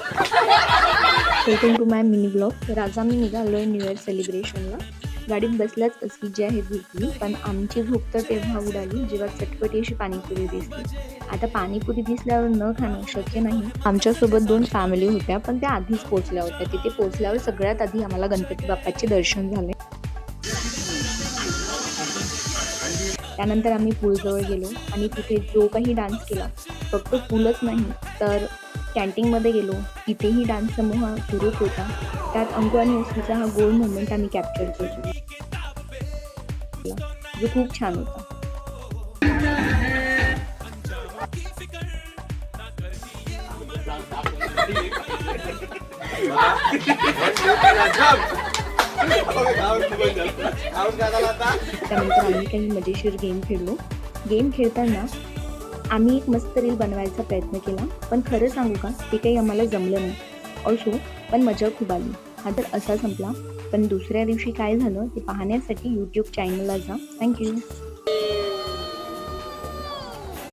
Welcome to my mini blog. तर आज आम्ही निघालो आहे न्यू इयर सेलिब्रेशनला. गाडीत बसल्याच असली जी आहे झोपली, पण आमची झोप तर तेव्हा उडाली जेव्हा चटपटी अशी पाणीपुरी दिसली. आता पाणीपुरी दिसल्यावर न खाणं शक्य नाही. आमच्यासोबत 2 फॅमिली होत्या, पण त्या आधीच पोहोचल्या होत्या. तिथे पोहोचल्यावर सगळ्यात आधी आम्हाला गणपती बाप्पाचे दर्शन झाले. त्यानंतर आम्ही पूलजवळ गेलो आणि तिथे जो काही डान्स केला, फक्त पूलच नाही तर कॅन्टीनमध्ये गेलो, तिथेही डान्स समूह सुरूच होता. त्यात अंकु आणि ओस्वीचा हा गोल्ड मोमेंट आम्ही कॅप्चर केला, जो खूप छान होता. त्यानंतर आम्ही काही मजेशीर गेम खेळलो. गेम खेळताना आम्ही एक मस्त रील बनवायचा प्रयत्न केला, पण खरं सांगू का, ते काही आम्हाला जमलं नाही. ऑल्सो पण मजा खूप आली. हा तर असा संपला, पण दुसऱ्या दिवशी काय झालं ते पाहण्यासाठी यूट्यूब चॅनलला जा. थँक्यू.